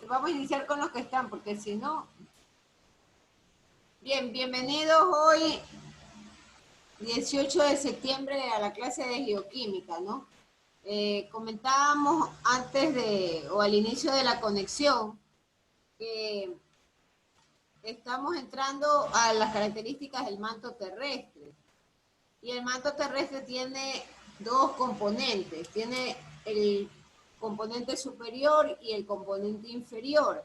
Vamos a iniciar con los que están, porque si no... Bien, bienvenidos hoy, 18 de septiembre, a la clase de geoquímica, ¿no? Comentábamos antes de, o al inicio de la conexión, que estamos entrando a las características del manto terrestre. Y el manto terrestre tiene dos componentes. Tiene el componente superior y el componente inferior.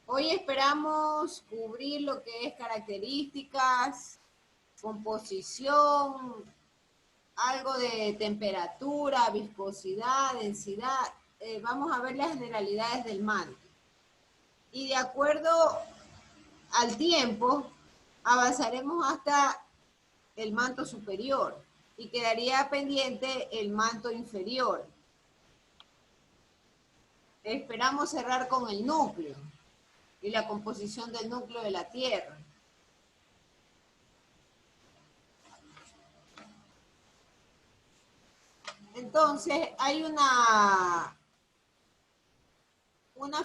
Hoy esperamos cubrir lo que es características, composición, algo de temperatura, viscosidad, densidad. Vamos a ver las generalidades del manto. Y de acuerdo al tiempo, avanzaremos hasta el manto superior y quedaría pendiente el manto inferior. Esperamos cerrar con el núcleo y la composición del núcleo de la Tierra. Entonces, hay una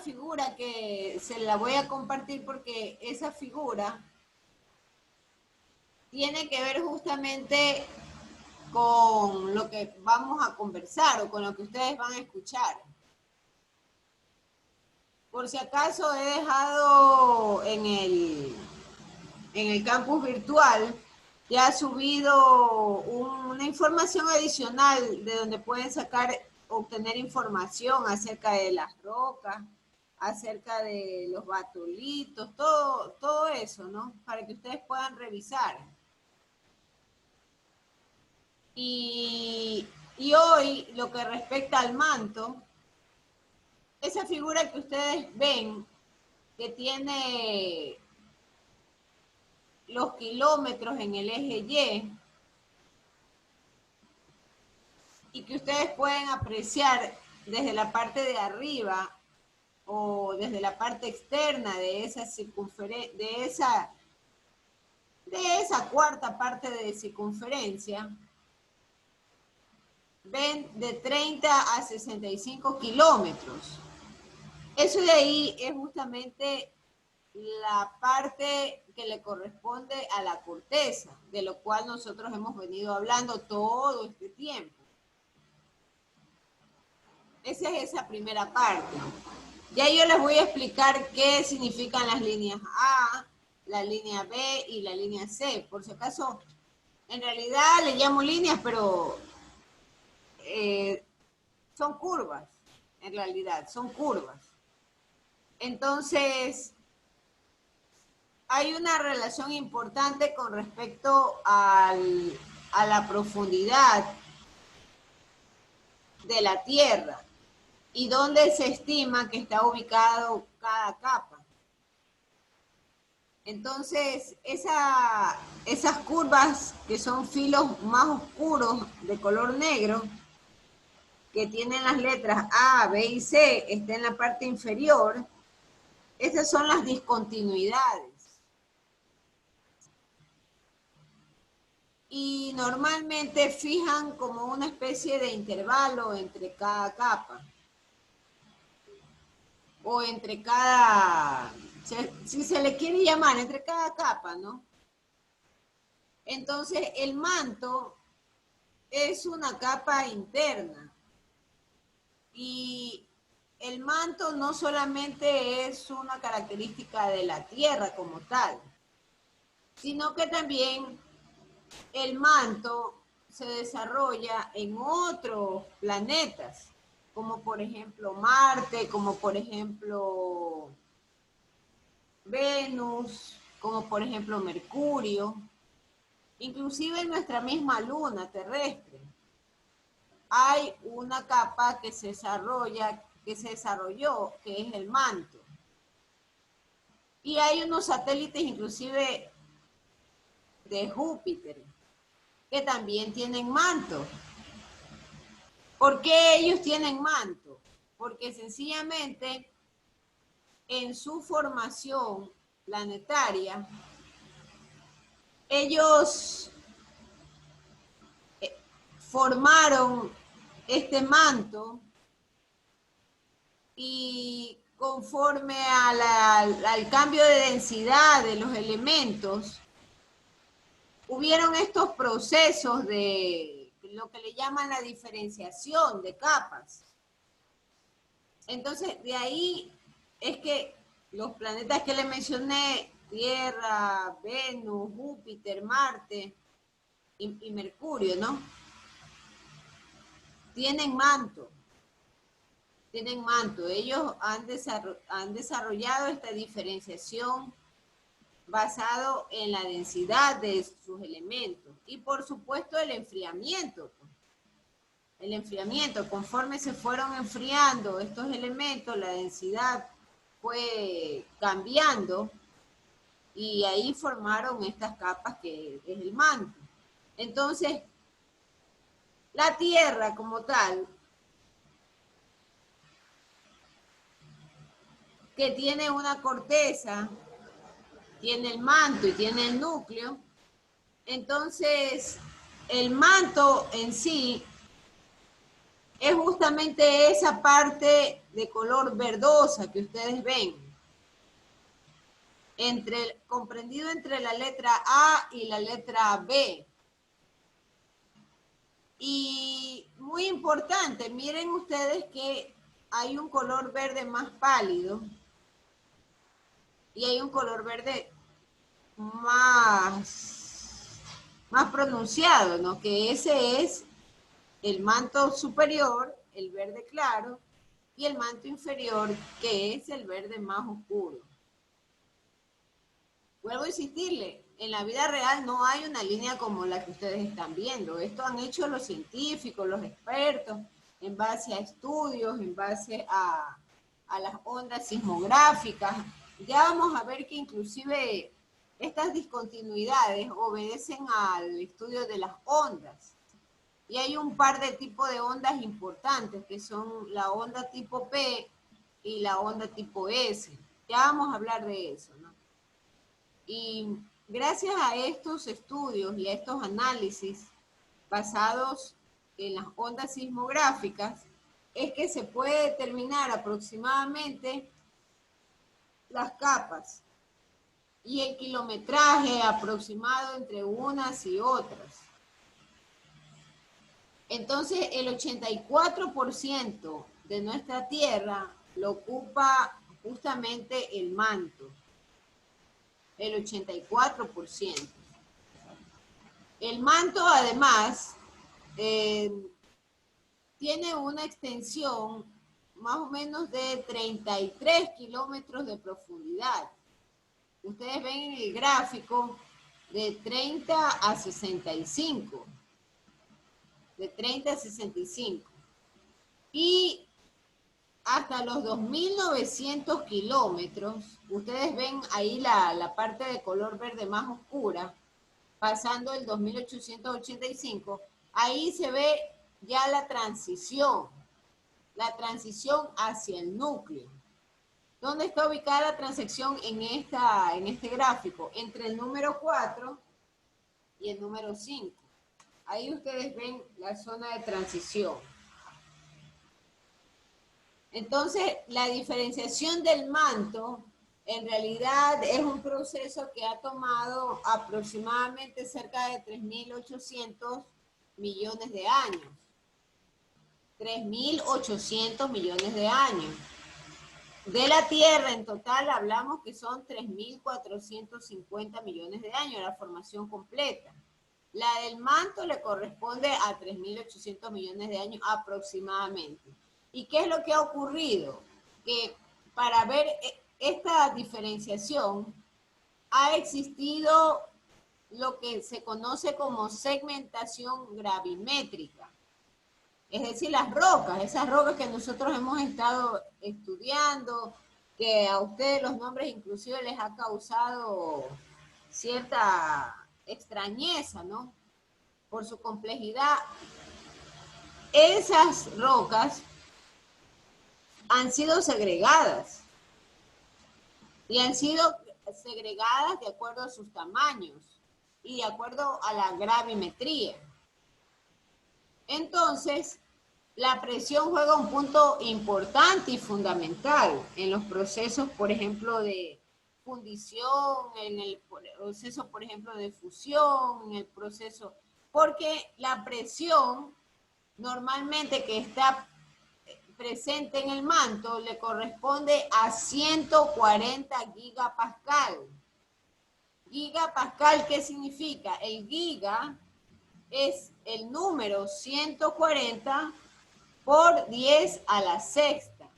figura que se la voy a compartir porque esa figura tiene que ver justamente con lo que vamos a conversar o con lo que ustedes van a escuchar. Por si acaso he dejado en el campus virtual, ya subido una información adicional de donde pueden obtener información acerca de las rocas, acerca de los batolitos, todo eso, ¿no? Para que ustedes puedan revisar. Y hoy, lo que respecta al manto, esa figura que ustedes ven, que tiene los kilómetros en el eje y que ustedes pueden apreciar desde la parte de arriba o desde la parte externa de esa circunferencia, de esa cuarta parte de circunferencia, ven de 30 a 65 kilómetros. Eso de ahí es justamente la parte que le corresponde a la corteza, de lo cual nosotros hemos venido hablando todo este tiempo. Esa es esa primera parte. Ya yo les voy a explicar qué significan las líneas A, la línea B y la línea C. Por si acaso, en realidad le llamo líneas, pero son curvas, en realidad, son curvas. Entonces, hay una relación importante con respecto a la profundidad de la Tierra y dónde se estima que está ubicado cada capa. Entonces, esas curvas que son filos más oscuros de color negro, que tienen las letras A, B y C, está en la parte inferior, esas son las discontinuidades. Y normalmente fijan como una especie de intervalo entre cada capa. O entre cada, si se le quiere llamar, entre cada capa, ¿no? Entonces, el manto es una capa interna. Y el manto no solamente es una característica de la Tierra como tal, sino que también el manto se desarrolla en otros planetas, como por ejemplo Marte, como por ejemplo Venus, como por ejemplo Mercurio, inclusive en nuestra misma luna terrestre. Hay una capa que se desarrolló, que es el manto. Y hay unos satélites inclusive de Júpiter, que también tienen manto. ¿Por qué ellos tienen manto? Porque sencillamente en su formación planetaria, ellos formaron este manto y conforme al cambio de densidad de los elementos, hubieron estos procesos de lo que le llaman la diferenciación de capas. Entonces, de ahí es que los planetas que le mencioné, Tierra, Venus, Júpiter, Marte y Mercurio, ¿no? Tienen manto. Tienen manto. Ellos han desarrollado esta diferenciación basado en la densidad de sus elementos y por supuesto el enfriamiento. El enfriamiento, conforme se fueron enfriando estos elementos, la densidad fue cambiando y ahí formaron estas capas que es el manto. Entonces, la Tierra como tal, que tiene una corteza, tiene el manto y tiene el núcleo, entonces el manto en sí es justamente esa parte de color verdosa que ustedes ven, comprendido entre la letra A y la letra B. Y muy importante, miren ustedes que hay un color verde más pálido y hay un color verde más pronunciado, ¿no? Que ese es el manto superior, el verde claro, y el manto inferior, que es el verde más oscuro. Vuelvo a insistirle, en la vida real no hay una línea como la que ustedes están viendo. Esto han hecho los científicos, los expertos, en base a estudios, en base a las ondas sismográficas. Ya vamos a ver que inclusive estas discontinuidades obedecen al estudio de las ondas. Y hay un par de tipos de ondas importantes, que son la onda tipo P y la onda tipo S. Ya vamos a hablar de eso, ¿no? Y gracias a estos estudios y a estos análisis basados en las ondas sismográficas, es que se puede determinar aproximadamente las capas y el kilometraje aproximado entre unas y otras. Entonces, el 84% de nuestra Tierra lo ocupa justamente el manto, el 84%. El manto, además, tiene una extensión más o menos de 33 kilómetros de profundidad. Ustedes ven en el gráfico de 30 a 65. De 30 a 65. Y hasta los 2.900 kilómetros, ustedes ven ahí la parte de color verde más oscura, pasando el 2.885, ahí se ve ya la transición hacia el núcleo. ¿Dónde está ubicada la transición en este gráfico? Entre el número 4 y el número 5. Ahí ustedes ven la zona de transición. Entonces, la diferenciación del manto en realidad es un proceso que ha tomado aproximadamente cerca de 3.800 millones de años. 3.800 millones de años. De la Tierra en total hablamos que son 3.450 millones de años, la formación completa. La del manto le corresponde a 3.800 millones de años aproximadamente. ¿Y qué es lo que ha ocurrido? Que para ver esta diferenciación ha existido lo que se conoce como segmentación gravimétrica. Es decir, las rocas, esas rocas que nosotros hemos estado estudiando, que a ustedes los nombres inclusive les ha causado cierta extrañeza, ¿no? Por su complejidad. Esas rocas han sido segregadas y han sido segregadas de acuerdo a sus tamaños y de acuerdo a la gravimetría. Entonces, La presión juega un punto importante y fundamental en los procesos, por ejemplo, de fundición, en el proceso, por ejemplo, de fusión, en el proceso, porque la presión normalmente que está presente en el manto le corresponde a 140 gigapascal. Gigapascal, ¿qué significa? El giga es el número 140 por 10 a la sexta.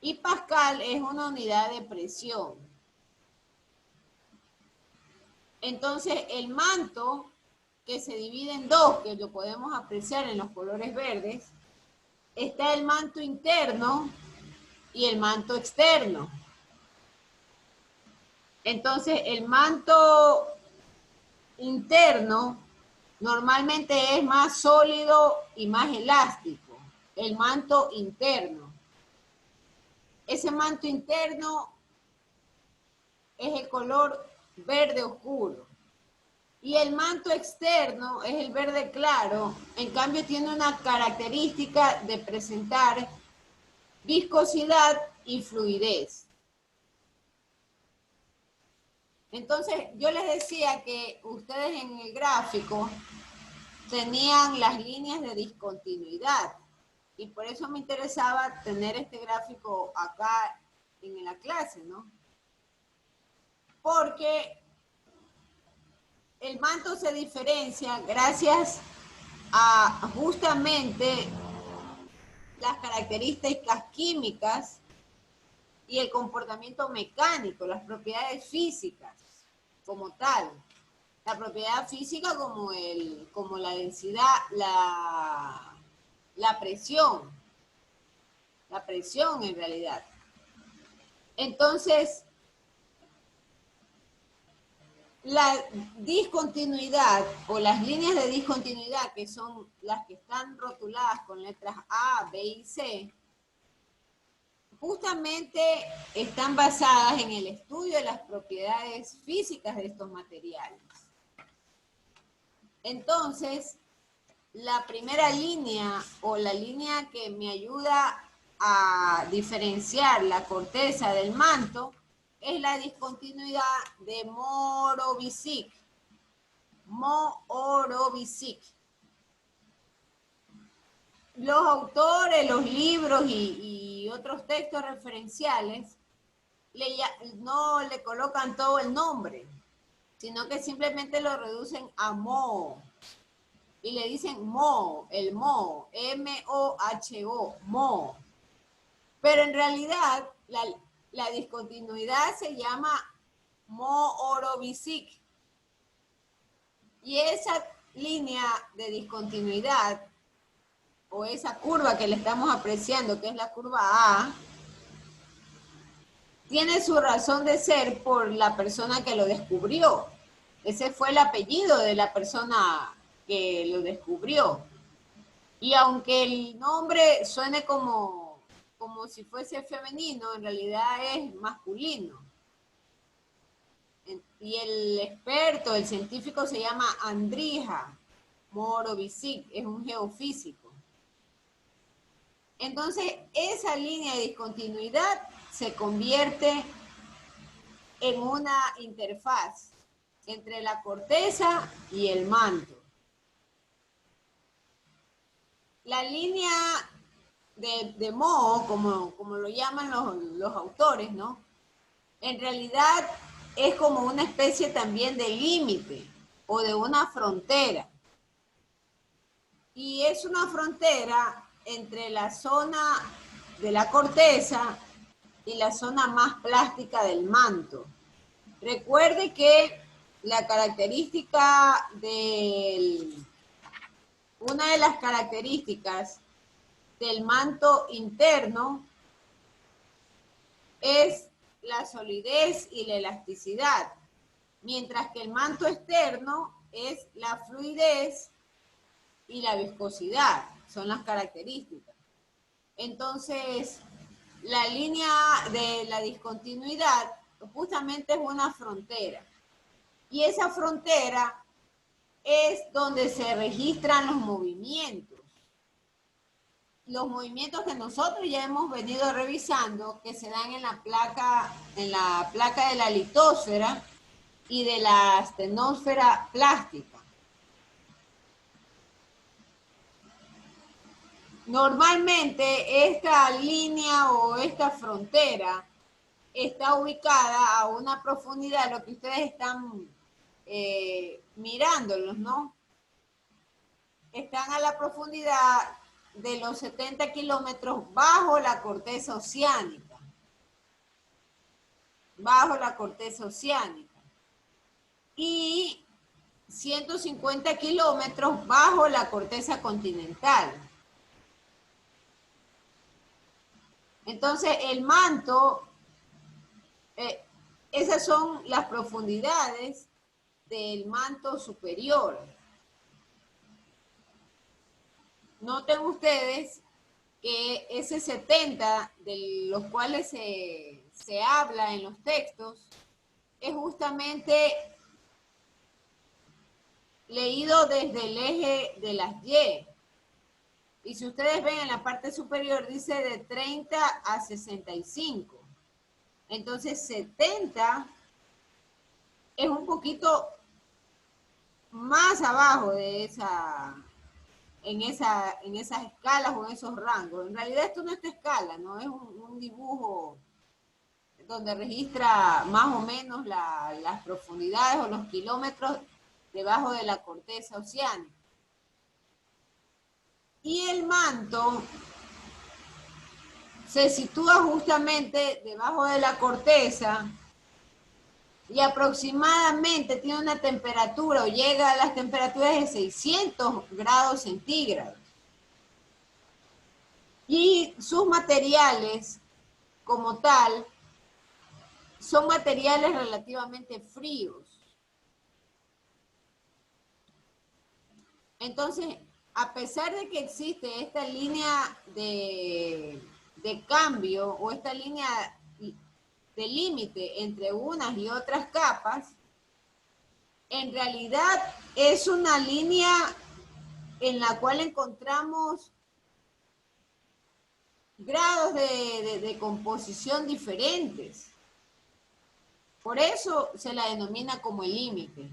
Y pascal es una unidad de presión. Entonces, el manto, que se divide en dos, que lo podemos apreciar en los colores verdes, está el manto interno y el manto externo. Entonces, el manto interno normalmente es más sólido y más elástico, el manto interno. Ese manto interno es el color verde oscuro. Y el manto externo es el verde claro, en cambio tiene una característica de presentar viscosidad y fluidez. Entonces, yo les decía que ustedes en el gráfico tenían las líneas de discontinuidad y por eso me interesaba tener este gráfico acá en la clase, ¿no? Porque el manto se diferencia gracias a justamente las características químicas y el comportamiento mecánico, las propiedades físicas como tal. La propiedad física como la densidad, la presión en realidad. Entonces, la discontinuidad o las líneas de discontinuidad, que son las que están rotuladas con letras A, B y C, justamente están basadas en el estudio de las propiedades físicas de estos materiales. Entonces, la primera línea o la línea que me ayuda a diferenciar la corteza del manto es la discontinuidad de Morovicic. Morovicic. Los autores, los libros y otros textos referenciales no le colocan todo el nombre, sino que simplemente lo reducen a Mo. Y le dicen Mo, el Mo, M-O-H-O, Mo. Pero en realidad la discontinuidad se llama Morovicic. Y esa línea de discontinuidad, o esa curva que le estamos apreciando, que es la curva A, tiene su razón de ser por la persona que lo descubrió. Ese fue el apellido de la persona que lo descubrió. Y aunque el nombre suene como si fuese femenino, en realidad es masculino. Y el experto, el científico se llama Andrija Morovicic, es un geofísico. Entonces, esa línea de discontinuidad se convierte en una interfaz entre la corteza y el manto. La línea de Mo, como lo llaman los autores, ¿no? En realidad es como una especie también de límite o de una frontera. Y es una frontera entre la zona de la corteza y la zona más plástica del manto. Recuerde que la característica una de las características del manto interno es la solidez y la elasticidad, mientras que el manto externo es la fluidez y la viscosidad, son las características. Entonces, la línea de la discontinuidad justamente es una frontera. Y esa frontera es donde se registran los movimientos. los movimientos que nosotros ya hemos venido revisando, que se dan en la placa de la litósfera y de la astenosfera plástica. Normalmente esta línea o esta frontera está ubicada a una profundidad, lo que ustedes están mirándolos, ¿no? Están a la profundidad de los 70 kilómetros bajo la corteza oceánica. Bajo la corteza oceánica. Y 150 kilómetros bajo la corteza continental. Entonces, el manto, esas son las profundidades del manto superior. Noten ustedes que ese 70 de los cuales se habla en los textos es justamente leído desde el eje de las Y. Y si ustedes ven en la parte superior dice de 30 a 65. Entonces 70 es un poquito más abajo de en esas escalas o en esos rangos. En realidad esto no es escala, ¿no? Es un dibujo donde registra más o menos las profundidades o los kilómetros debajo de la corteza oceánica. Y el manto se sitúa justamente debajo de la corteza y aproximadamente tiene una temperatura o llega a las temperaturas de 600 grados centígrados. Y sus materiales, como tal, son materiales relativamente fríos. Entonces, a pesar de que existe esta línea de cambio o esta línea de límite entre unas y otras capas, en realidad es una línea en la cual encontramos grados de composición diferentes. Por eso se la denomina como el límite.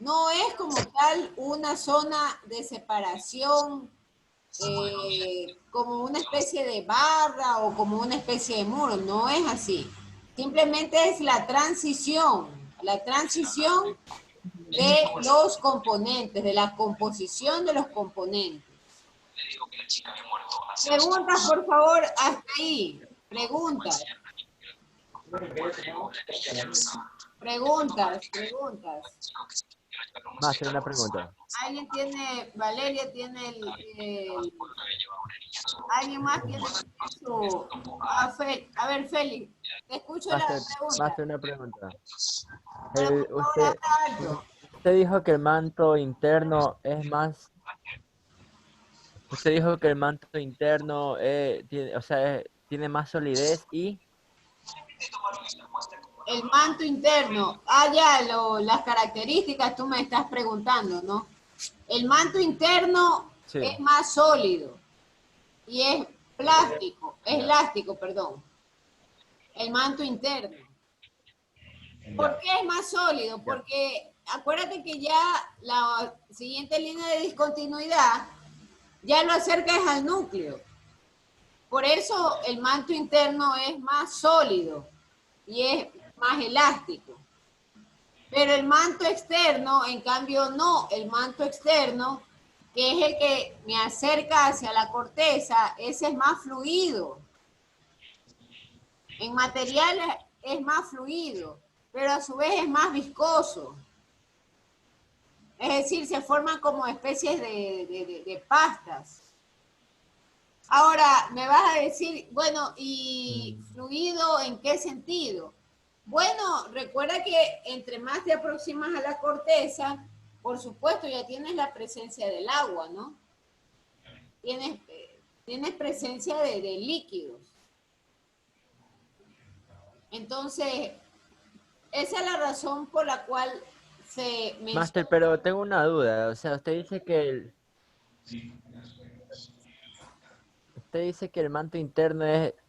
No es como tal una zona de separación como una especie de barra o como una especie de muro, no es así. Simplemente es la transición de los componentes, de la composición de los componentes. Preguntas, por favor, hasta ahí. Preguntas. Preguntas. Va a hacer una pregunta. ¿Alguien tiene, Valeria tiene alguien más tiene su... A ver, Félix, te escucho la pregunta. Va a hacer una pregunta. Pero por favor, Usted dijo que el manto interno es más... Usted dijo que el manto interno tiene más solidez y... el manto interno, ya las características tú me estás preguntando, ¿no? El manto interno Sí. es más sólido y es elástico, perdón. El manto interno. ¿Por qué es más sólido? Porque acuérdate que ya la siguiente línea de discontinuidad ya lo acercas al núcleo. Por eso el manto interno es más sólido y es más elástico. Pero el manto externo, en cambio, no. El manto externo, que es el que me acerca hacia la corteza, ese es más fluido. En materiales es más fluido, pero a su vez es más viscoso. Es decir, se forman como especies de pastas. Ahora, me vas a decir, bueno, ¿y fluido en qué sentido? Bueno, recuerda que entre más te aproximas a la corteza, por supuesto ya tienes la presencia del agua, ¿no? Tienes presencia de líquidos. Entonces, esa es la razón por la cual se menciona... Master, pero tengo una duda. O sea, usted dice que usted dice que el manto interno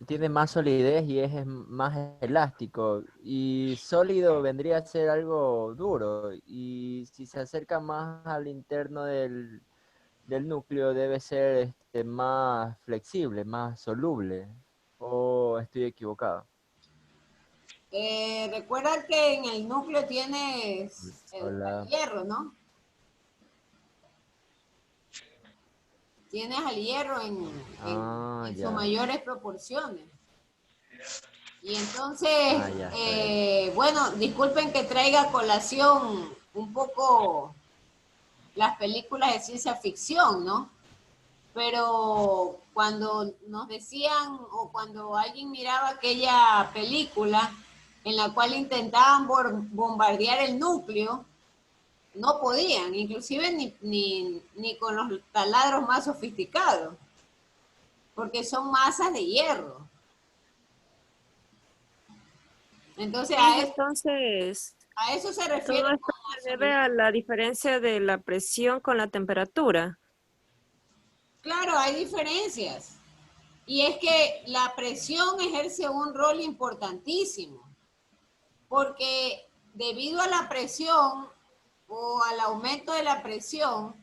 tiene más solidez y es más elástico. Y sólido vendría a ser algo duro. Y si se acerca más al interno del núcleo, debe ser más flexible, más soluble. ¿O estoy equivocado? Recuerda que en el núcleo tienes al Hola. hierro, ¿no? Tienes al hierro Ah, en sus ya. mayores proporciones. Y entonces, Ah, ya, está bien. bueno, disculpen que traiga a colación un poco las películas de ciencia ficción, ¿no? Pero cuando nos decían o cuando alguien miraba aquella película en la cual intentaban bombardear el núcleo, no podían, inclusive ni con los taladros más sofisticados, porque son masas de hierro. Entonces Sí, entonces a eso se refiere todo esto con la se debe solidez. a la diferencia de la presión con la temperatura. Claro, hay diferencias. Y es que la presión ejerce un rol importantísimo, porque debido a la presión o al aumento de la presión,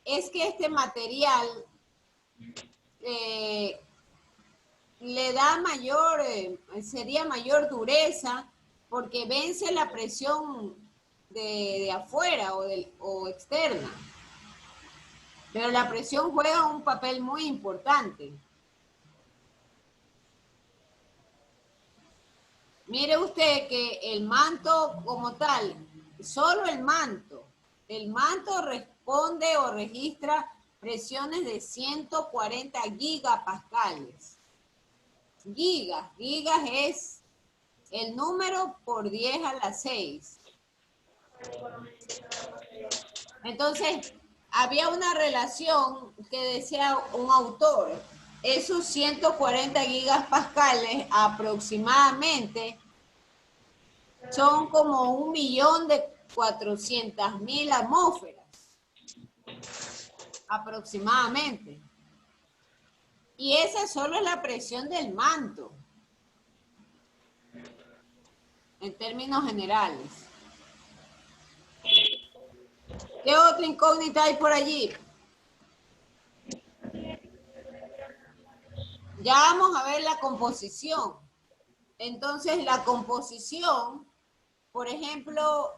es que este material eh, le da mayor, sería mayor dureza, porque vence la presión de afuera o externa. Pero la presión juega un papel muy importante. Mire usted que el manto como tal, solo el manto responde o registra presiones de 140 gigapascales. Gigas es el número por 10 a la 6. Entonces, había una relación que decía un autor, esos 140 gigapascales aproximadamente son como 1.400.000 atmósferas, aproximadamente. Y esa solo es la presión del manto, en términos generales. ¿Qué otra incógnita hay por allí? Ya vamos a ver la composición. Entonces, la composición, por ejemplo,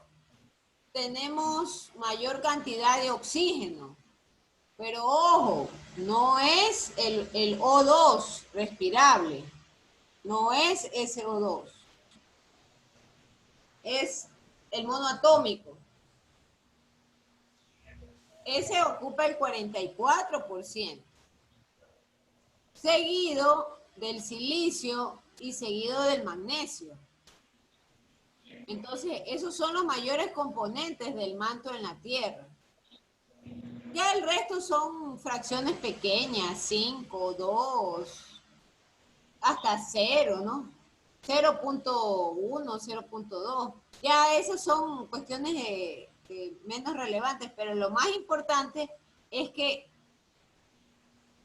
tenemos mayor cantidad de oxígeno, pero ojo, no es el O2 respirable, no es SO2, es el monoatómico. Ese ocupa el 44%, seguido del silicio y seguido del magnesio. Entonces, esos son los mayores componentes del manto en la Tierra. Ya el resto son fracciones pequeñas, 5, 2, hasta 0, ¿no? 0.1, 0.2. Ya esas son cuestiones menos relevantes, pero lo más importante es que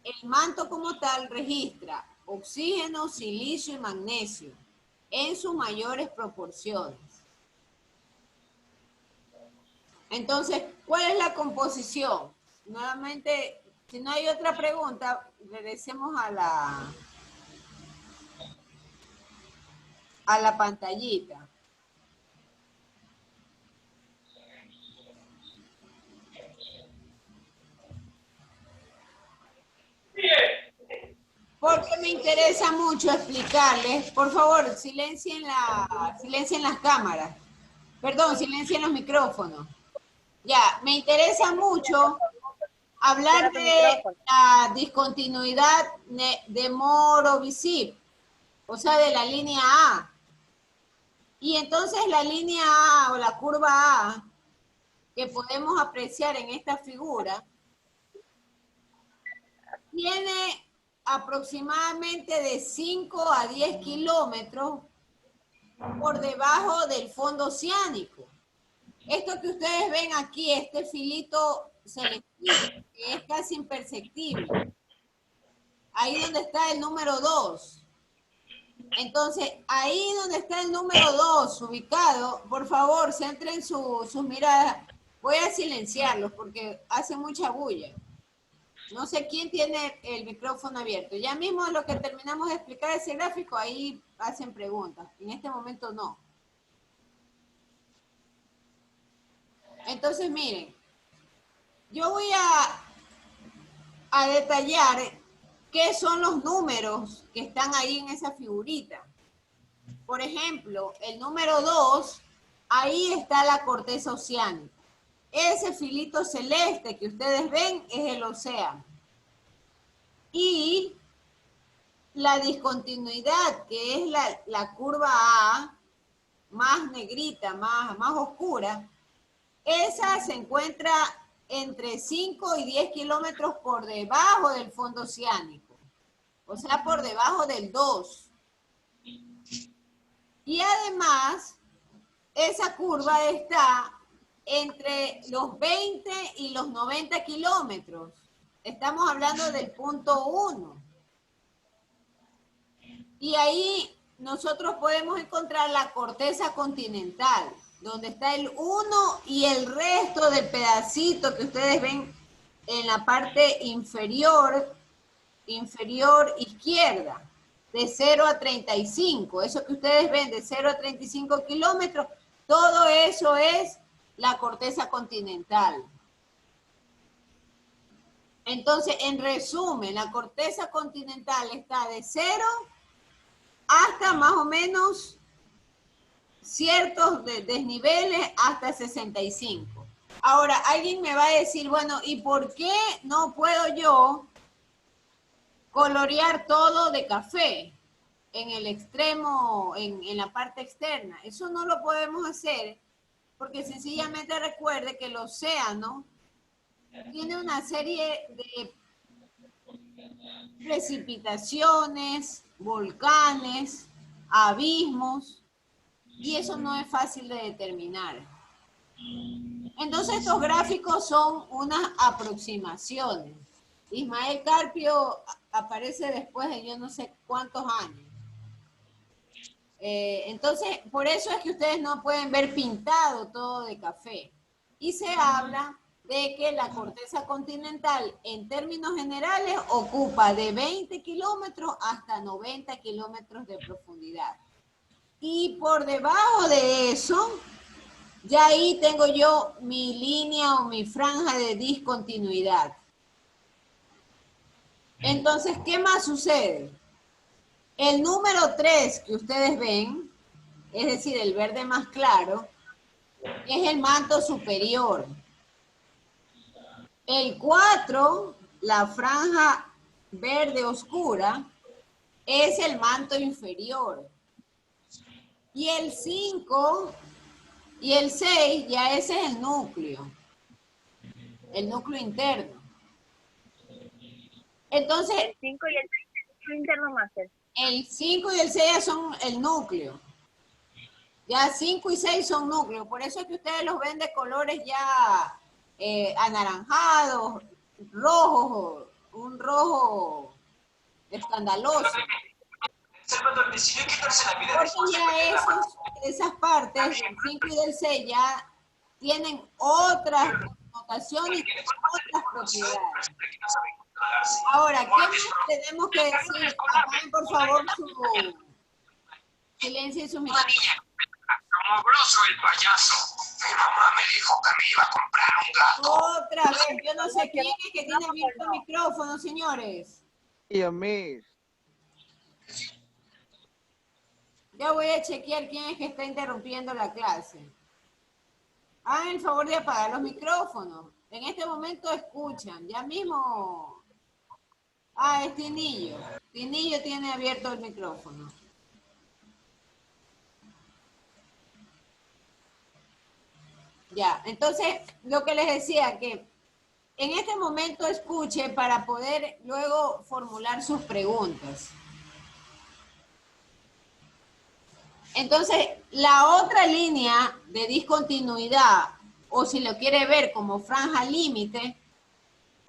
el manto como tal registra oxígeno, silicio y magnesio en sus mayores proporciones. Entonces, ¿cuál es la composición? Nuevamente, si no hay otra pregunta, regresemos a la pantallita. Porque me interesa mucho explicarles. Por favor, silencien las cámaras. Perdón, silencien los micrófonos. Ya, me interesa mucho hablar de la discontinuidad de Morovicip, o sea, de la línea A. Y entonces la línea A o la curva A que podemos apreciar en esta figura tiene aproximadamente de 5 a 10 kilómetros por debajo del fondo oceánico. Esto que ustedes ven aquí, este filito selectivo, que es casi imperceptible, ahí donde está el número 2. Entonces, ahí donde está el número 2 ubicado, por favor, centren sus miradas. Voy a silenciarlos porque hace mucha bulla. No sé quién tiene el micrófono abierto. Ya mismo lo que terminamos de explicar ese gráfico, ahí hacen preguntas. En este momento no. Entonces, miren, yo voy a detallar qué son los números que están ahí en esa figurita. Por ejemplo, el número 2, ahí está la corteza oceánica. Ese filito celeste que ustedes ven es el océano. Y la discontinuidad, que es la curva A, más negrita, más oscura, esa se encuentra entre 5 y 10 kilómetros por debajo del fondo oceánico. O sea, por debajo del 2. Y además, esa curva está entre los 20 y los 90 kilómetros. Estamos hablando del punto 1. Y ahí nosotros podemos encontrar la corteza continental, donde está el 1 y el resto del pedacito que ustedes ven en la parte inferior izquierda, de 0 a 35. Eso que ustedes ven de 0 a 35 kilómetros, todo eso es la corteza continental. Entonces, en resumen, la corteza continental está de 0 hasta más o menos ciertos desniveles hasta 65. Ahora, alguien me va a decir, bueno, ¿y por qué no puedo yo colorear todo de café en el extremo, en la parte externa? Eso no lo podemos hacer porque sencillamente recuerde que el océano tiene una serie de precipitaciones, volcanes, abismos, y eso no es fácil de determinar. Entonces estos gráficos son unas aproximaciones. Ismael Carpio aparece después de yo no sé cuántos años. Entonces, por eso es que ustedes no pueden ver pintado todo de café. Y se habla de que la corteza continental, en términos generales, ocupa de 20 kilómetros hasta 90 kilómetros de profundidad. Y por debajo de eso, ya ahí tengo yo mi línea o mi franja de discontinuidad. Entonces, ¿qué más sucede? El número 3 que ustedes ven, es decir, el verde más claro, es el manto superior. El 4, la franja verde oscura, es el manto inferior. Y el 5 y el 6, ya ese es el núcleo interno. Entonces, El 5 y el 6 es interno, máster. El 5 y el 6 ya son el núcleo. Ya 5 y 6 son núcleos. Por eso es que ustedes los ven de colores ya anaranjados, rojos, un rojo escandaloso. Porque ya esas partes, del 5 y del 6, ya tienen otras connotaciones, otras propiedades. Ahora, ¿qué más tenemos que decir? Apaguen, por favor, su silencio y su micrófono. Como grosso el payaso. Mi mamá me dijo que me iba a comprar un gato. Otra vez, yo no sé quién es que tiene abierto el micrófono, señores. Yo, Miss. Ya voy a chequear quién es que está interrumpiendo la clase. Hagan el favor de apagar los micrófonos. En este momento escuchan. Ya mismo... Ah, es Tinillo. Tinillo tiene abierto el micrófono. Ya, entonces, lo que les decía, que en este momento escuche para poder luego formular sus preguntas. Entonces, la otra línea de discontinuidad, o si lo quiere ver como franja límite,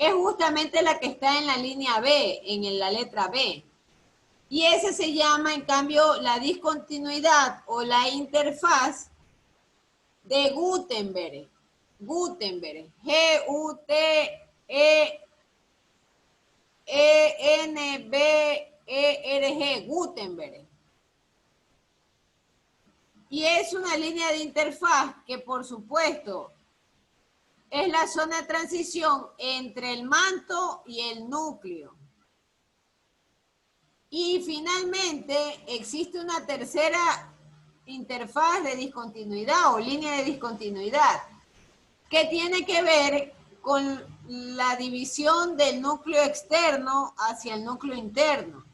es justamente la que está en la línea B, en la letra B. Y ese se llama, en cambio, la discontinuidad o la interfaz de Gutenberg. Gutenberg. G-U-T-E-N-B-E-R-G. Gutenberg. Y es una línea de interfaz que, por supuesto, es la zona de transición entre el manto y el núcleo. Y finalmente existe una tercera interfaz de discontinuidad o línea de discontinuidad que tiene que ver con la división del núcleo externo hacia el núcleo interno.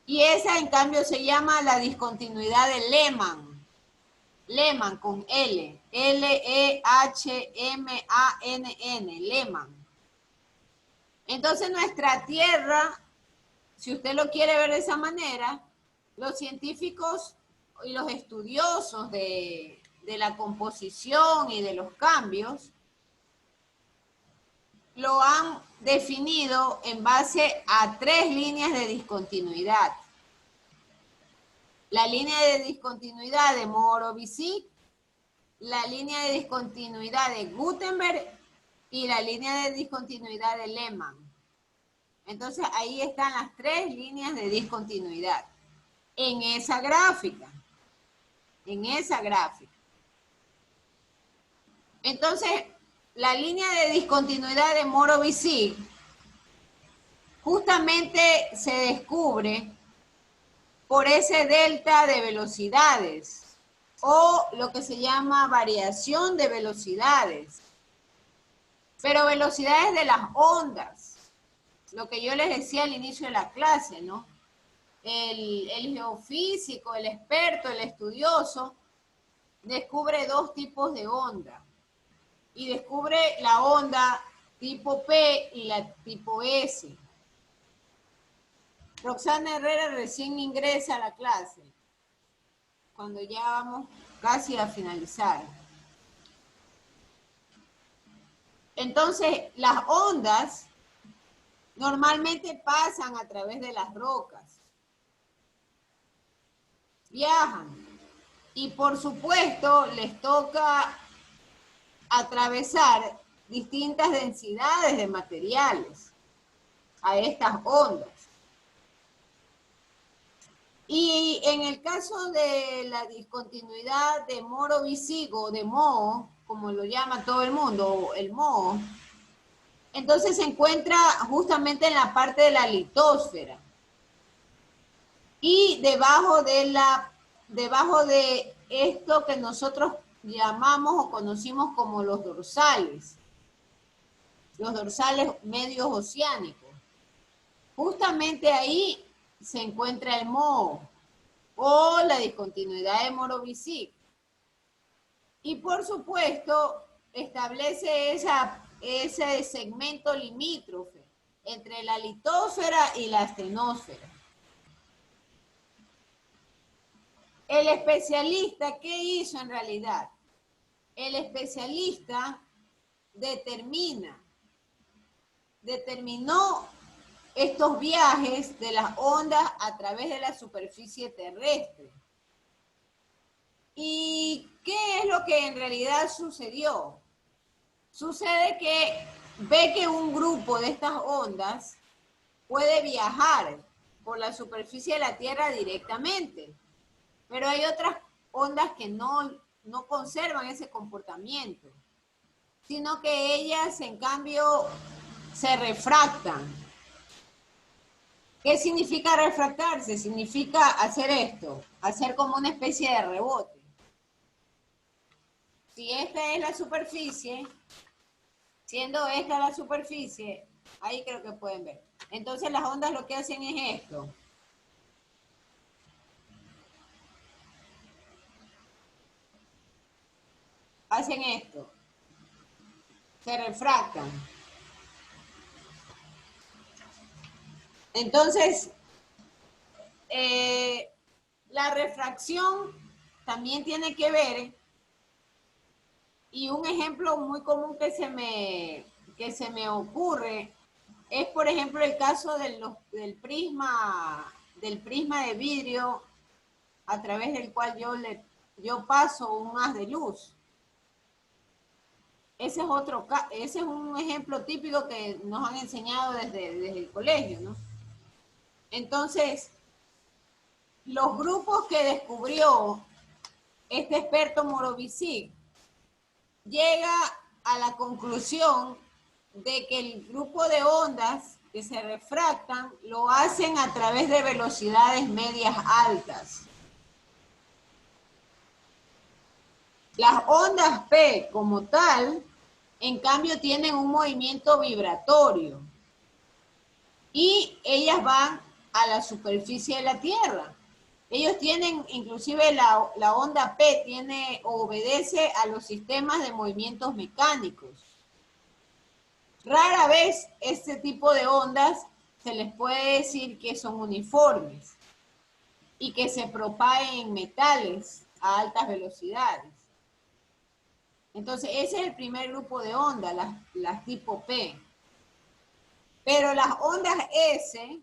Y esa en cambio se llama la discontinuidad de Lehmann. Lehmann con L, L-E-H-M-A-N-N, Lehmann. Entonces nuestra Tierra, si usted lo quiere ver de esa manera, los científicos y los estudiosos de la composición y de los cambios lo han definido en base a 3 líneas de discontinuidad. La línea de discontinuidad de Morovicic, la línea de discontinuidad de Gutenberg y la línea de discontinuidad de Lehmann. Entonces ahí están las 3 líneas de discontinuidad en esa gráfica. En esa gráfica. Entonces, la línea de discontinuidad de Morovicic justamente se descubre por ese delta de velocidades o lo que se llama variación de velocidades, pero velocidades de las ondas, lo que yo les decía al inicio de la clase, ¿no? El geofísico, el experto, el estudioso, descubre 2 tipos de onda y descubre la onda tipo P y la tipo S. Roxana Herrera recién ingresa a la clase, cuando ya vamos casi a finalizar. Entonces, las ondas normalmente pasan a través de las rocas, viajan, y por supuesto les toca atravesar distintas densidades de materiales a estas ondas. Y en el caso de la discontinuidad de Morovicic o de Moho, como lo llama todo el mundo, el Moho, entonces se encuentra justamente en la parte de la litosfera. Y debajo de esto que nosotros llamamos o conocimos como los dorsales medios oceánicos. Justamente ahí se encuentra el Moho o la discontinuidad de Morovicic. Y por supuesto, establece ese segmento limítrofe entre la litosfera y la astenosfera. El especialista, ¿qué hizo en realidad? El especialista determinó estos viajes de las ondas a través de la superficie terrestre. ¿Y qué es lo que en realidad sucedió? Sucede que ve que un grupo de estas ondas puede viajar por la superficie de la Tierra directamente, pero hay otras ondas que no conservan ese comportamiento, sino que ellas, en cambio, se refractan. ¿Qué significa refractarse? Significa hacer esto, hacer como una especie de rebote. Si esta es la superficie, siendo esta la superficie, ahí creo que pueden ver. Entonces las ondas lo que hacen es esto. Hacen esto. Se refractan. Entonces, la refracción también tiene que ver, y un ejemplo muy común que que se me ocurre es, por ejemplo, el caso del prisma de vidrio a través del cual yo paso un haz de luz. Ese es un ejemplo típico que nos han enseñado desde el colegio, ¿no? Entonces, los grupos que descubrió este experto Morovicic llega a la conclusión de que el grupo de ondas que se refractan lo hacen a través de velocidades medias altas. Las ondas P como tal, en cambio, tienen un movimiento vibratorio y ellas van a la superficie de la Tierra. Ellos tienen, inclusive la onda P obedece a los sistemas de movimientos mecánicos. Rara vez este tipo de ondas se les puede decir que son uniformes y que se propaguen en metales a altas velocidades. Entonces, ese es el primer grupo de ondas, las tipo P. Pero las ondas S,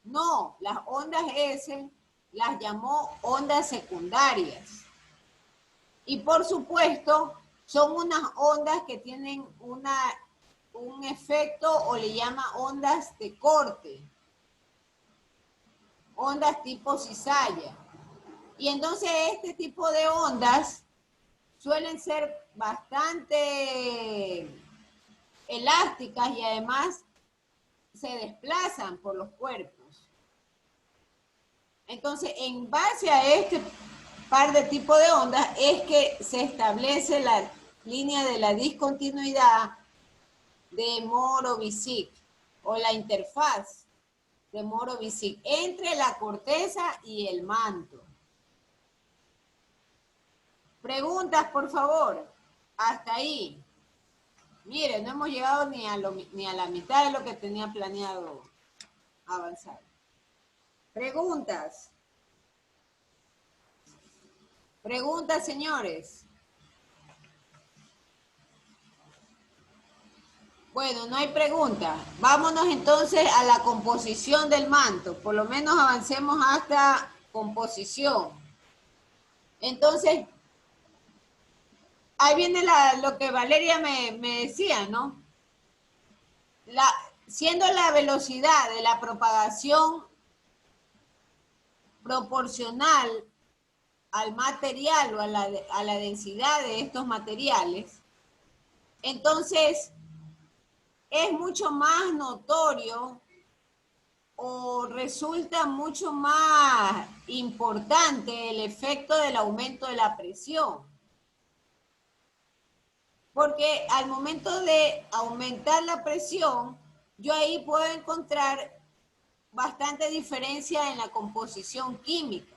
no, las ondas S las llamó ondas secundarias. Y por supuesto, son unas ondas que tienen un efecto, o le llama ondas de corte, ondas tipo cizalla. Y entonces este tipo de ondas suelen ser bastante elásticas y además se desplazan por los cuerpos. Entonces, en base a este par de tipos de ondas es que se establece la línea de la discontinuidad de Morovicic, o la interfaz de Morovicic entre la corteza y el manto. Preguntas, por favor. Hasta ahí. Miren, no hemos llegado ni a la mitad de lo que tenía planeado avanzar. Preguntas. Preguntas, señores. Bueno, no hay pregunta. Vámonos entonces a la composición del manto. Por lo menos avancemos hasta composición. Entonces, ahí viene lo que Valeria me decía, ¿no? Siendo la velocidad de la propagación proporcional al material o a la densidad de estos materiales, entonces es mucho más notorio o resulta mucho más importante el efecto del aumento de la presión. Porque al momento de aumentar la presión, yo ahí puedo encontrar bastante diferencia en la composición química.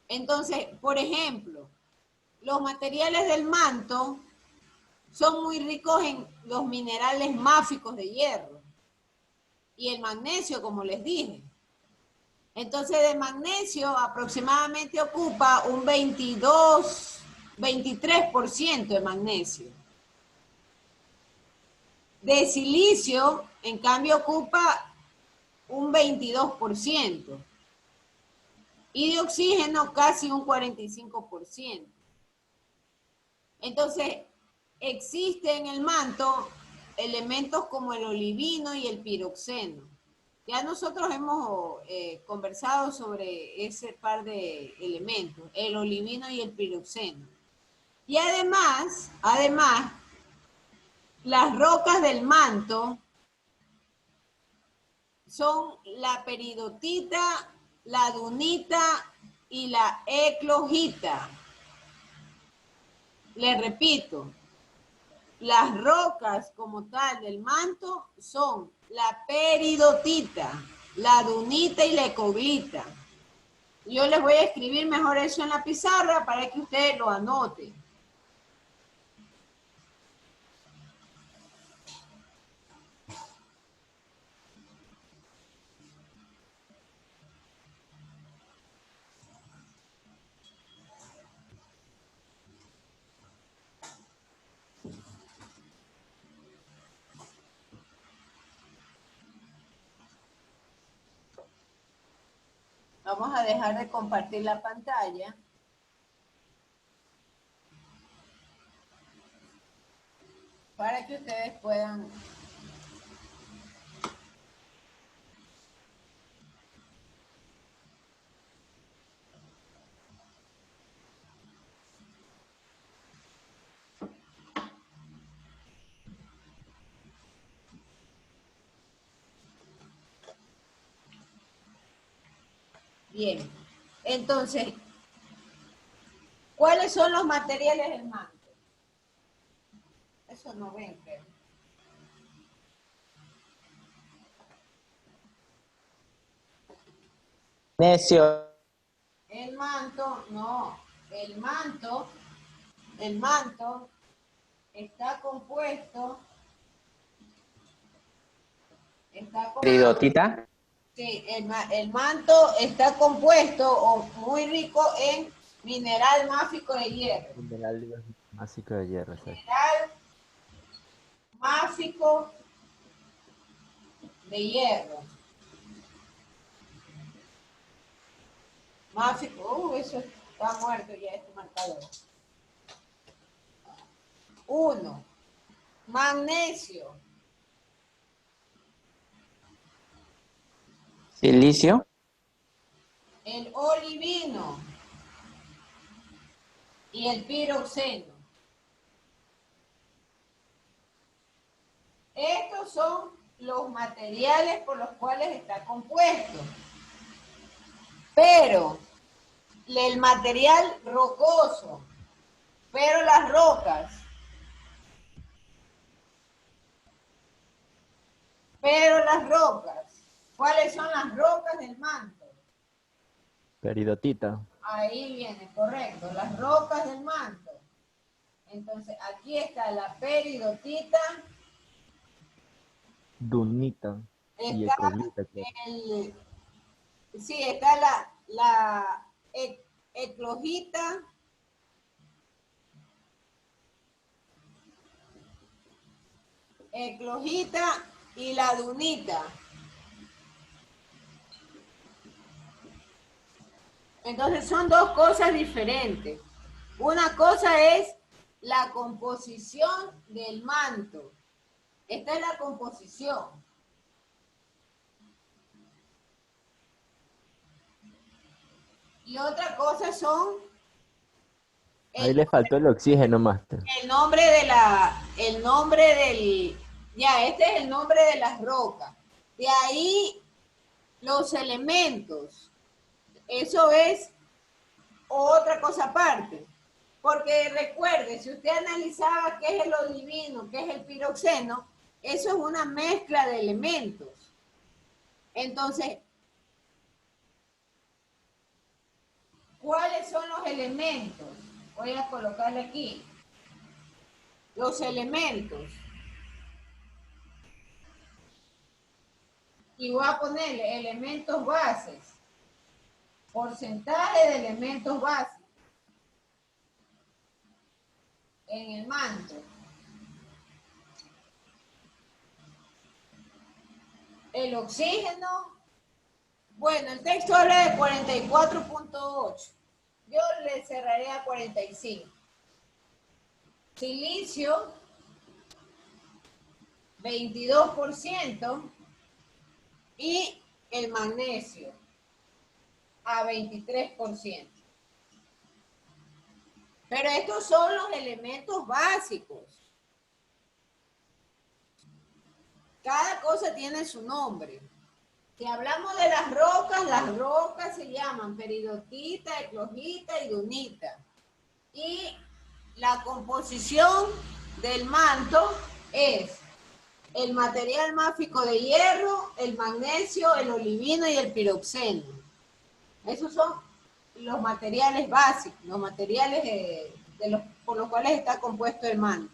Entonces, por ejemplo, los materiales del manto son muy ricos en los minerales máficos de hierro y el magnesio, como les dije. Entonces, de magnesio aproximadamente ocupa un 23% de magnesio. De silicio, en cambio, ocupa un 22%. Y de oxígeno casi un 45%. Entonces, existe en el manto elementos como el olivino y el piroxeno. Ya nosotros hemos conversado sobre ese par de elementos, el olivino y el piroxeno. Y además, las rocas del manto son la peridotita, la dunita y la eclogita. Les repito, las rocas como tal del manto son la peridotita, la dunita y la eclogita. Yo les voy a escribir mejor eso en la pizarra para que ustedes lo anoten. Vamos a dejar de compartir la pantalla. Para que ustedes puedan... Bien, entonces, ¿cuáles son los materiales del manto? Eso no ven, creo. Magnesio, El manto, no, el manto está compuesto, peridotita, sí, el manto está compuesto o muy rico en mineral máfico de hierro. Mineral básico de hierro, exacto. Mineral máfico de hierro. Máfico, eso está muerto ya este marcador. 1. Magnesio. silicio, El olivino y el piroxeno. Estos son los materiales por los cuales está compuesto. Pero el material rocoso, pero las rocas, ¿cuáles son las rocas del manto? Peridotita. Ahí viene, correcto, las rocas del manto. Entonces, aquí está la peridotita, Dunita. Y está eclita, claro. está la eclogita, y la dunita. Entonces son dos cosas diferentes. Una cosa es la composición del manto. Esta es la composición. Y otra cosa son Ahí le faltó el oxígeno, Master. el nombre del, ya, este es el nombre de las rocas. De ahí los elementos. Eso es otra cosa aparte. Porque recuerde, si usted analizaba qué es el olivino, qué es el piroxeno, eso es una mezcla de elementos. Entonces, ¿cuáles son los elementos? Voy a colocarle aquí. Los elementos. Y voy a ponerle elementos bases. Porcentaje de elementos básicos en el manto. El oxígeno, bueno, el texto habla de 44.8. Yo le cerraré a 45. Silicio, 22%. Y el magnesio, a 23%. Pero estos son los elementos básicos. Cada cosa tiene su nombre. Si hablamos de las rocas se llaman peridotita, eclogita y dunita. Y la composición del manto es el material máfico de hierro, el magnesio, el olivino y el piroxeno. Esos son los materiales básicos, los materiales por los cuales está compuesto el manto.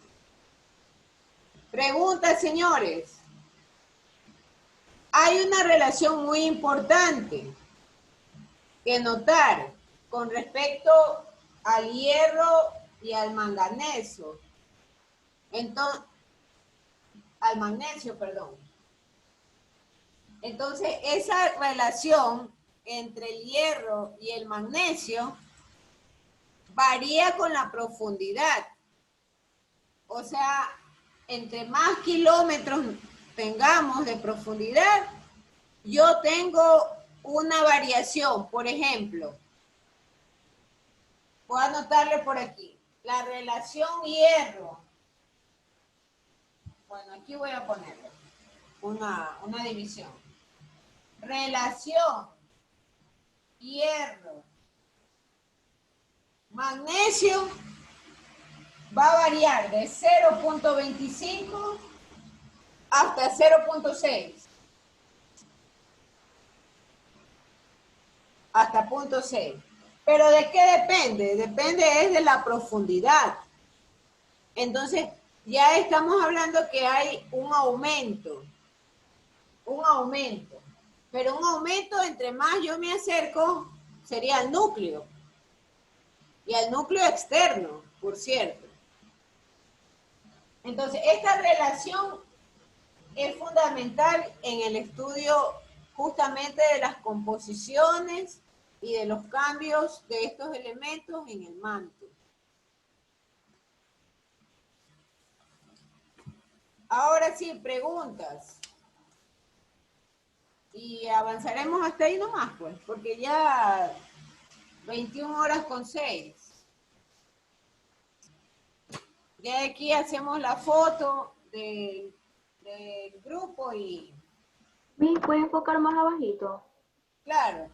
Pregunta, señores. Hay una relación muy importante que notar con respecto al hierro y al manganeso. Entonces, al magnesio, perdón. Entonces, esa relación entre el hierro y el magnesio varía con la profundidad. O sea, entre más kilómetros tengamos de profundidad, yo tengo una variación. Por ejemplo, voy a anotarle por aquí, la relación hierro. Bueno, aquí voy a ponerle una división. Relación hierro, magnesio va a variar de 0.25 hasta 0.6. Hasta 0.6. Pero ¿de qué depende? Depende es de la profundidad. Entonces, ya estamos hablando que hay un aumento. Un aumento. Pero un aumento, entre más yo me acerco, sería al núcleo. Y al núcleo externo, por cierto. Entonces, esta relación es fundamental en el estudio justamente de las composiciones y de los cambios de estos elementos en el manto. Ahora sí, preguntas. Y avanzaremos hasta ahí nomás, pues, porque ya 21:06. Ya aquí hacemos la foto del grupo y... ¿Me puede enfocar más abajito? Claro.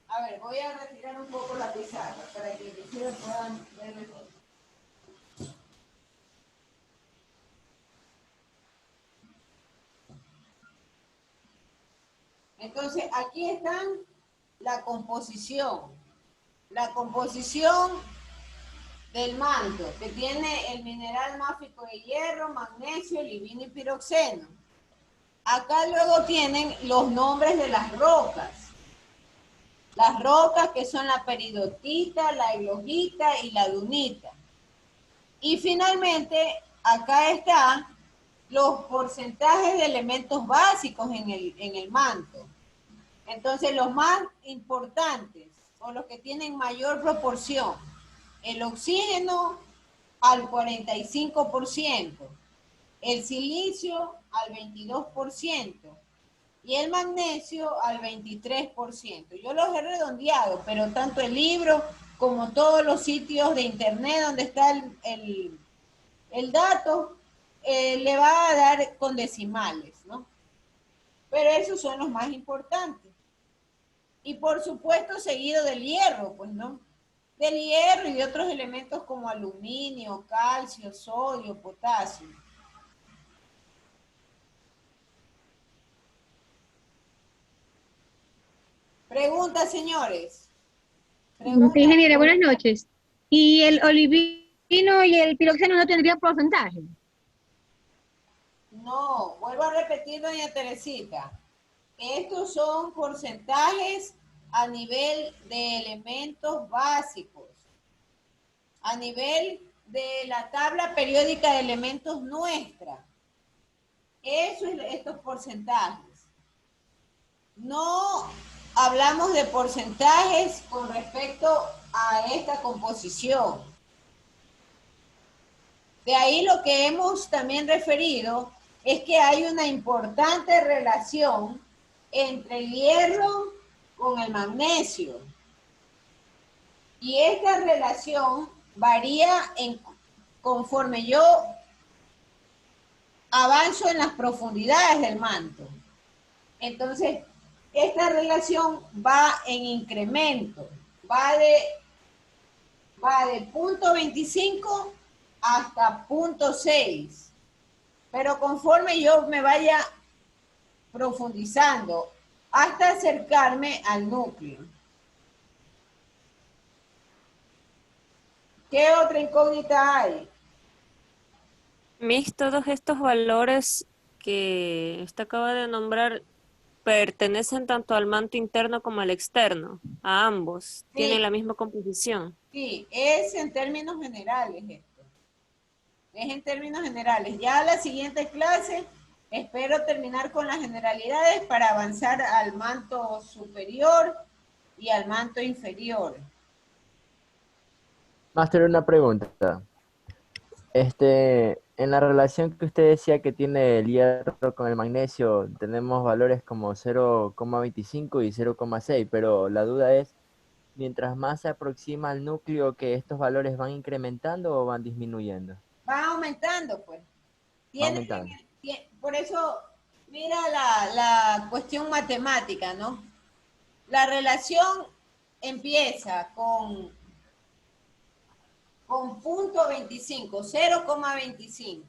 A ver, voy a retirar un poco la pizarra para que ustedes puedan ver mejor. Entonces, aquí están la composición. La composición del manto, que tiene el mineral máfico de hierro, magnesio, olivino y piroxeno. Acá luego tienen los nombres de las rocas. Las rocas que son la peridotita, la eulogita y la dunita. Y finalmente, acá están los porcentajes de elementos básicos en el manto. Entonces, los más importantes, o los que tienen mayor proporción, el oxígeno al 45%, el silicio al 22% y el magnesio al 23%. Yo los he redondeado, pero tanto el libro como todos los sitios de internet donde está el dato, le va a dar con decimales, ¿no? Pero esos son los más importantes. Y por supuesto seguido del hierro, pues, ¿no? Del hierro y de otros elementos como aluminio, calcio, sodio, potasio. Preguntas, señores. Sí, ingeniera, buenas noches. ¿Y el olivino y el piroxeno no tendrían porcentaje? No, vuelvo a repetir, doña Teresita. Estos son porcentajes a nivel de elementos básicos, a nivel de la tabla periódica de elementos nuestra. Eso es estos porcentajes. No hablamos de porcentajes con respecto a esta composición. De ahí lo que hemos también referido es que hay una importante relación entre el hierro con el magnesio. Y esta relación varía conforme yo avanzo en las profundidades del manto. Entonces, esta relación va en incremento, va de 0.25 hasta 0.6. Pero conforme yo me vaya profundizando hasta acercarme al núcleo. ¿Qué otra incógnita hay? Miss, todos estos valores que usted acaba de nombrar pertenecen tanto al manto interno como al externo, a ambos. Sí. Tienen la misma composición. Sí, es en términos generales esto. Es en términos generales. Ya la siguiente clase Espero terminar con las generalidades para avanzar al manto superior y al manto inferior. Máster, una pregunta. En la relación que usted decía que tiene el hierro con el magnesio, tenemos valores como 0,25 y 0,6, pero la duda es, mientras más se aproxima al núcleo, ¿que estos valores van incrementando o van disminuyendo? Va aumentando, pues. Va aumentando. Por eso, mira la cuestión matemática, ¿no? La relación empieza con punto 25, 0,25.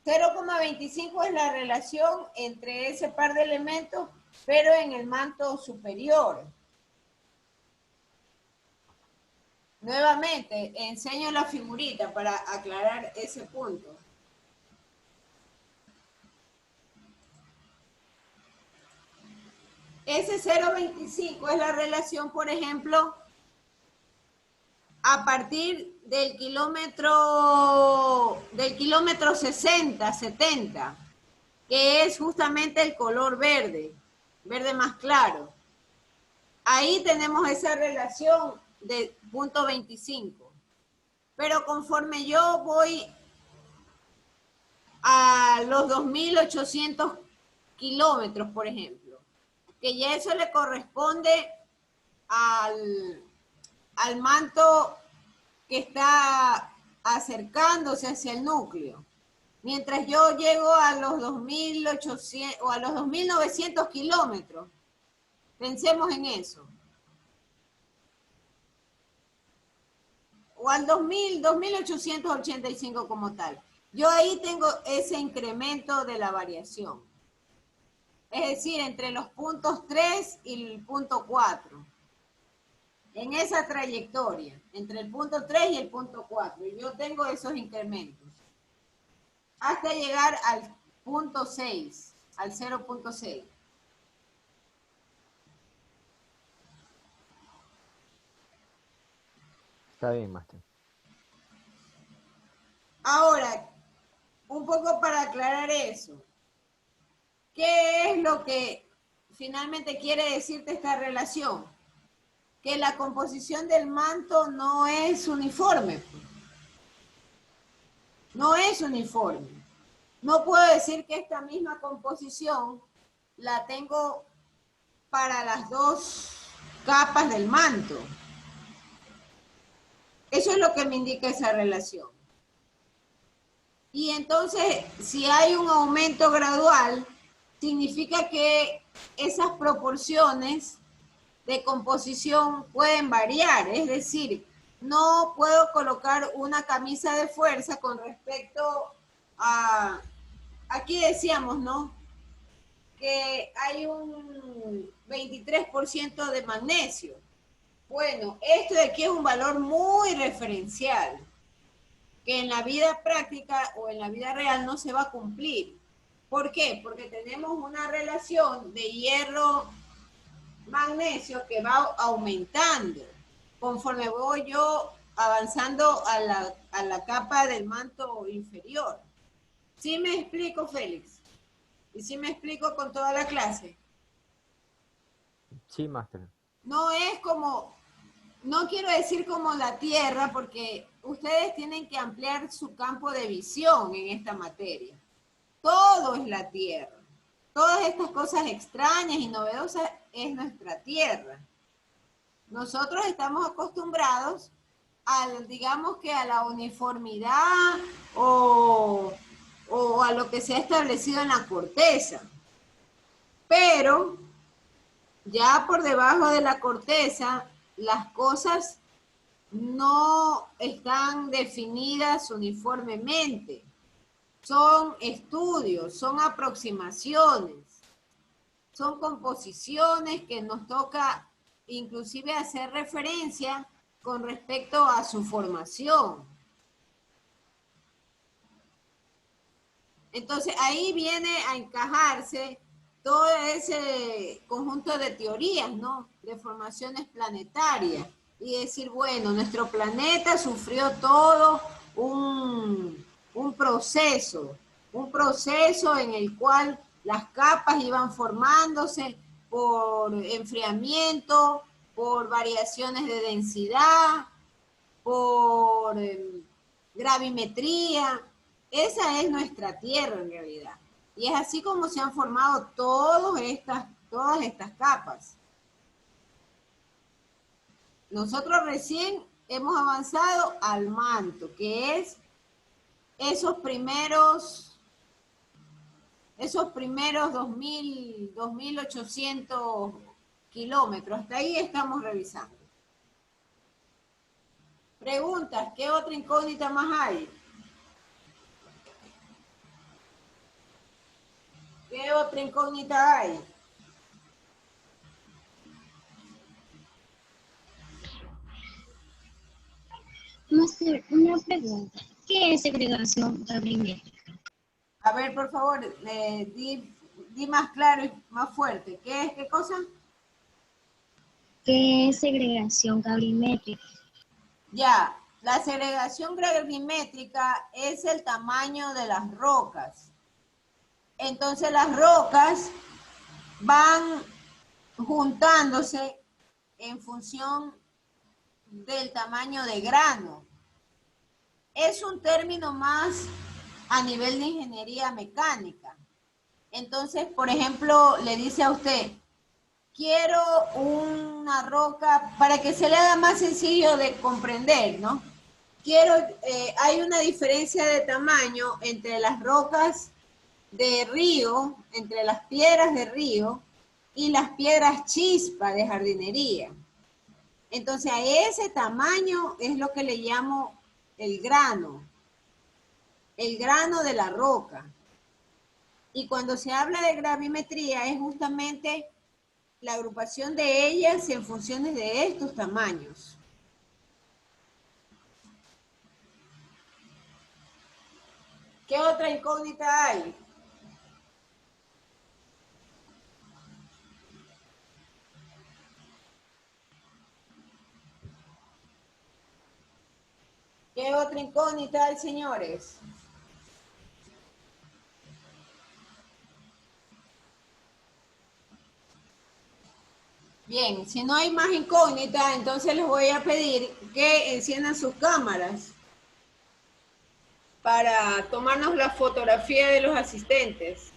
0,25 es la relación entre ese par de elementos, pero en el manto superior. Nuevamente, enseño la figurita para aclarar ese punto. Ese 0,25 es la relación, por ejemplo, a partir del kilómetro 60, 70, que es justamente el color verde, verde más claro. Ahí tenemos esa relación de punto 25. Pero conforme yo voy a los 2.800 kilómetros, por ejemplo, que ya eso le corresponde al manto que está acercándose hacia el núcleo. Mientras yo llego a los 2.800 o a los 2.900 kilómetros, pensemos en eso. O al 2.885 como tal. Yo ahí tengo ese incremento de la variación. Es decir, entre los puntos 3 y el punto 4. En esa trayectoria, entre el punto 3 y el punto 4. Y yo tengo esos incrementos. Hasta llegar al punto 6, al 0.6. Está bien, Máster. Ahora, un poco para aclarar eso. ¿Qué es lo que finalmente quiere decirte esta relación? Que la composición del manto no es uniforme. No es uniforme. No puedo decir que esta misma composición la tengo para las dos capas del manto. Eso es lo que me indica esa relación. Y entonces, si hay un aumento gradual, significa que esas proporciones de composición pueden variar. Es decir, no puedo colocar una camisa de fuerza con respecto a... Aquí decíamos, ¿no? Que hay un 23% de magnesio. Bueno, esto de aquí es un valor muy referencial, que en la vida práctica o en la vida real no se va a cumplir. ¿Por qué? Porque tenemos una relación de hierro-magnesio que va aumentando conforme voy yo avanzando a la capa del manto inferior. ¿Sí me explico, Félix? ¿Y sí me explico con toda la clase? Sí, Máster. No es como, no quiero decir como la Tierra, porque ustedes tienen que ampliar su campo de visión en esta materia. Todo es la Tierra. Todas estas cosas extrañas y novedosas es nuestra Tierra. Nosotros estamos acostumbrados digamos que a la uniformidad o a lo que se ha establecido en la corteza. Pero ya por debajo de la corteza, las cosas no están definidas uniformemente. Son estudios, son aproximaciones, son composiciones que nos toca inclusive hacer referencia con respecto a su formación. Entonces ahí viene a encajarse todo ese conjunto de teorías, ¿no? De formaciones planetarias. Y decir, bueno, nuestro planeta sufrió todo un proceso un proceso en el cual las capas iban formándose por enfriamiento, por variaciones de densidad, por gravimetría. Esa es nuestra Tierra en realidad. Y es así como se han formado todas estas capas. Nosotros recién hemos avanzado al manto, que es esos primeros 2.800 kilómetros. Hasta ahí estamos revisando. Preguntas, ¿qué otra incógnita más hay? ¿Qué otra incógnita hay? Master, una pregunta. ¿Qué es segregación gravimétrica? A ver, por favor, di más claro y más fuerte. ¿Qué es? ¿Qué cosa? ¿Qué es segregación gravimétrica? Ya, la segregación gravimétrica es el tamaño de las rocas. Entonces las rocas van juntándose en función del tamaño de grano. Es un término más a nivel de ingeniería mecánica. Entonces, por ejemplo, le dice a usted, quiero una roca, para que se le haga más sencillo de comprender, ¿no? Hay una diferencia de tamaño entre las rocas de río, entre las piedras de río y las piedras chispa de jardinería. Entonces, a ese tamaño es lo que le llamo el grano de la roca. Y cuando se habla de gravimetría es justamente la agrupación de ellas en funciones de estos tamaños. ¿Qué otra incógnita hay? ¿Qué otra incógnita hay, señores? Bien, si no hay más incógnitas, entonces les voy a pedir que enciendan sus cámaras para tomarnos la fotografía de los asistentes.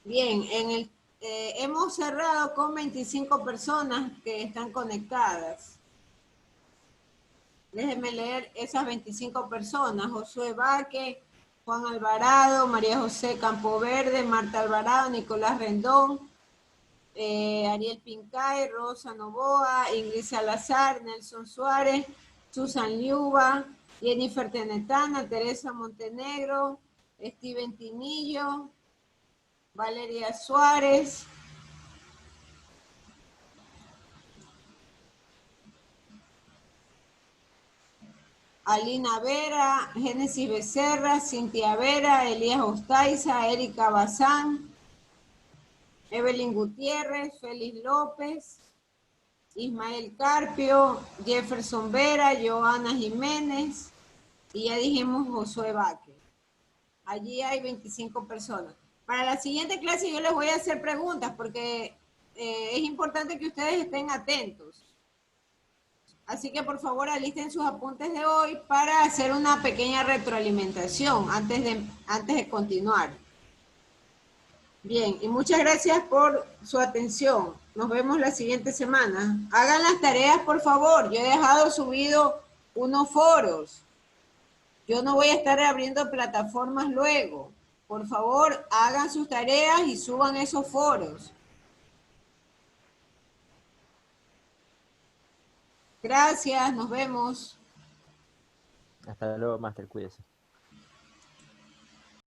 Bien, hemos cerrado con 25 personas que están conectadas. Déjenme leer esas 25 personas. Josué Vázquez, Juan Alvarado, María José Campoverde, Marta Alvarado, Nicolás Rendón, Ariel Pincay, Rosa Novoa, Ingrid Salazar, Nelson Suárez, Susan Liuba, Jennifer Tenetana, Teresa Montenegro, Steven Tinillo, Valeria Suárez, Alina Vera, Génesis Becerra, Cintia Vera, Elías Ostaiza, Erika Bazán, Evelyn Gutiérrez, Félix López, Ismael Carpio, Jefferson Vera, Joana Jiménez, y ya dijimos Josué Vázquez. Allí hay 25 personas. Para la siguiente clase yo les voy a hacer preguntas porque es importante que ustedes estén atentos. Así que por favor alisten sus apuntes de hoy para hacer una pequeña retroalimentación antes de continuar. Bien, y muchas gracias por su atención. Nos vemos la siguiente semana. Hagan las tareas, por favor. Yo he dejado subido unos foros. Yo no voy a estar abriendo plataformas luego. Por favor, hagan sus tareas y suban esos foros. Gracias, nos vemos. Hasta luego, Master, cuídese.